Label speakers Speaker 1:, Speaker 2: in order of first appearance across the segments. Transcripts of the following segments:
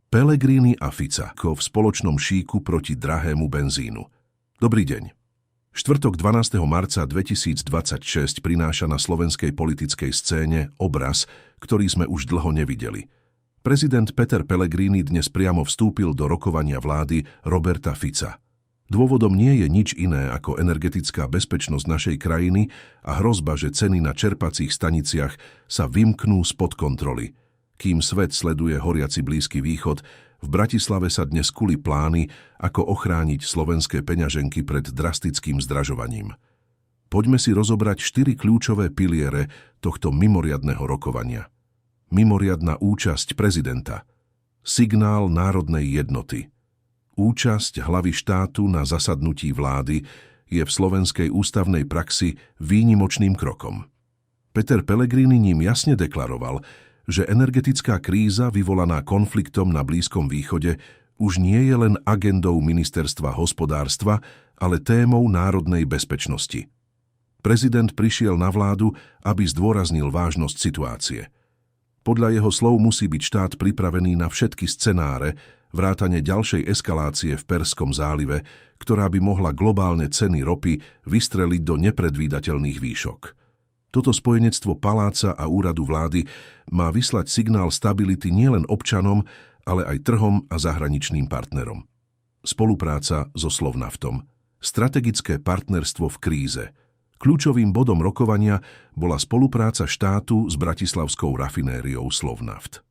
Speaker 1: Pellegrini a Fica v spoločnom šíku proti drahému benzínu. Dobrý deň. Štvrtok 12. marca 2026 prináša na slovenskej politickej scéne obraz, ktorý sme už dlho nevideli. Prezident Peter Pellegrini dnes priamo vstúpil do rokovania vlády Roberta Fica. Dôvodom nie je nič iné ako energetická bezpečnosť našej krajiny a hrozba, že ceny na čerpacích staniciach sa vymknú spod kontroly. Kým svet sleduje horiaci Blízky východ, v Bratislave sa dnes kuli plány, ako ochrániť slovenské peňaženky pred drastickým zdražovaním. Poďme si rozobrať 4 kľúčové piliere tohto mimoriadneho rokovania. Mimoriadna účasť prezidenta. Signál národnej jednoty. Účasť hlavy štátu na zasadnutí vlády je v slovenskej ústavnej praxi výnimočným krokom. Peter Pellegrini ním jasne deklaroval, že energetická kríza vyvolaná konfliktom na Blízkom východe už nie je len agendou ministerstva hospodárstva, ale témou národnej bezpečnosti. Prezident prišiel na vládu, aby zdôraznil vážnosť situácie. Podľa jeho slov musí byť štát pripravený na všetky scenáre, vrátane ďalšej eskalácie v Perskom zálive, ktorá by mohla globálne ceny ropy vystreliť do nepredvídateľných výšok. Toto spojenectvo paláca a úradu vlády má vyslať signál stability nielen občanom, ale aj trhom a zahraničným partnerom. Spolupráca so Slovnaftom. Strategické partnerstvo v kríze. Kľúčovým bodom rokovania bola spolupráca štátu s bratislavskou rafinériou Slovnaft.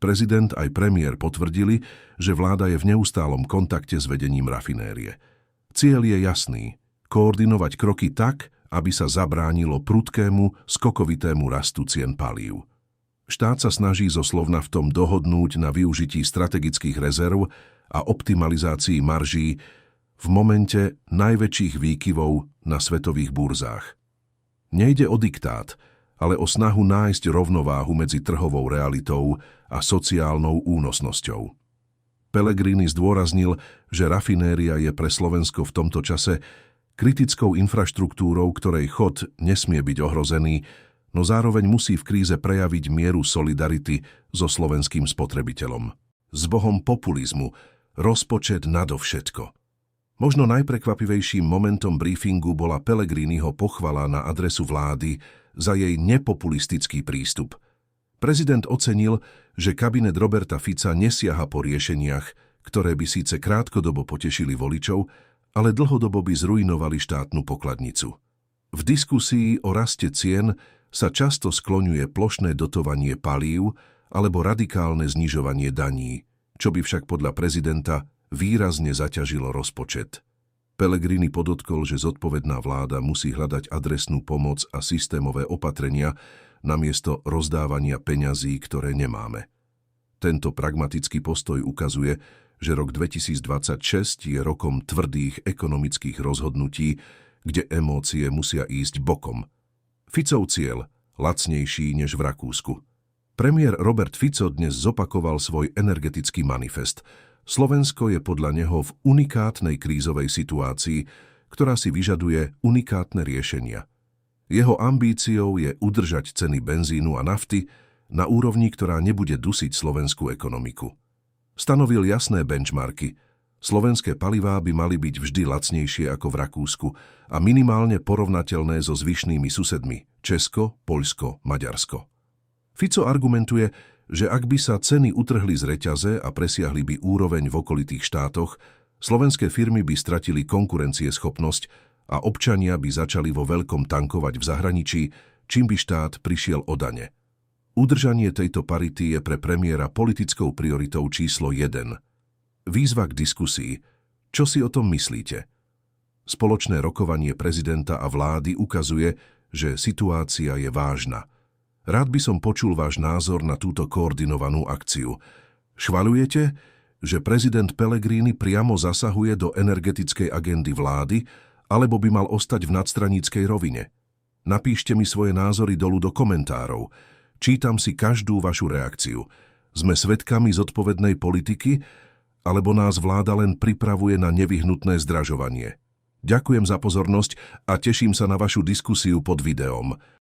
Speaker 1: Prezident aj premiér potvrdili, že vláda je v neustálom kontakte s vedením rafinérie. Cieľ je jasný – koordinovať kroky tak, aby sa zabránilo prudkému, skokovitému rastu cien palív. Štát sa snaží so Slovnaftom dohodnúť na využití strategických rezerv a optimalizácii marží v momente najväčších výkyvov na svetových burzách. Nejde o diktát, ale o snahu nájsť rovnováhu medzi trhovou realitou a sociálnou únosnosťou. Pellegrini zdôraznil, že rafinéria je pre Slovensko v tomto čase kritickou infraštruktúrou, ktorej chod nesmie byť ohrozený, no zároveň musí v kríze prejaviť mieru solidarity so slovenským spotrebiteľom. S bohom populizmu, rozpočet nadovšetko. Možno najprekvapivejším momentom briefingu bola Pellegriniho pochvala na adresu vlády za jej nepopulistický prístup. Prezident ocenil, že kabinet Roberta Fica nesiaha po riešeniach, ktoré by síce krátkodobo potešili voličov, ale dlhodobo by zruinovali štátnu pokladnicu. V diskusii o raste cien sa často skloňuje plošné dotovanie palív alebo radikálne znižovanie daní, čo by však podľa prezidenta výrazne zaťažilo rozpočet. Pellegrini podotkol, že zodpovedná vláda musí hľadať adresnú pomoc a systémové opatrenia namiesto rozdávania peňazí, ktoré nemáme. Tento pragmatický postoj ukazuje, že rok 2026 je rokom tvrdých ekonomických rozhodnutí, kde emócie musia ísť bokom. Ficov cieľ lacnejší než v Rakúsku. Premiér Robert Fico dnes zopakoval svoj energetický manifest. Slovensko je podľa neho v unikátnej krízovej situácii, ktorá si vyžaduje unikátne riešenia. Jeho ambíciou je udržať ceny benzínu a nafty na úrovni, ktorá nebude dusiť slovenskú ekonomiku. Stanovil jasné benchmarky. Slovenské palivá by mali byť vždy lacnejšie ako v Rakúsku a minimálne porovnateľné so zvyšnými susedmi Česko, Poľsko, Maďarsko. Fico argumentuje, že ak by sa ceny utrhli z reťaze a presiahli by úroveň v okolitých štátoch, slovenské firmy by stratili konkurencieschopnosť a občania by začali vo veľkom tankovať v zahraničí, čím by štát prišiel o dane. Udržanie tejto parity je pre premiéra politickou prioritou číslo 1. Výzva k diskusii. Čo si o tom myslíte? Spoločné rokovanie prezidenta a vlády ukazuje, že situácia je vážna. Rád by som počul váš názor na túto koordinovanú akciu. Schvaľujete, že prezident Pellegrini priamo zasahuje do energetickej agendy vlády, alebo by mal ostať v nadstraníckej rovine? Napíšte mi svoje názory dolu do komentárov. Čítam si každú vašu reakciu. Sme svedkami zodpovednej politiky, alebo nás vláda len pripravuje na nevyhnutné zdražovanie? Ďakujem za pozornosť a teším sa na vašu diskusiu pod videom.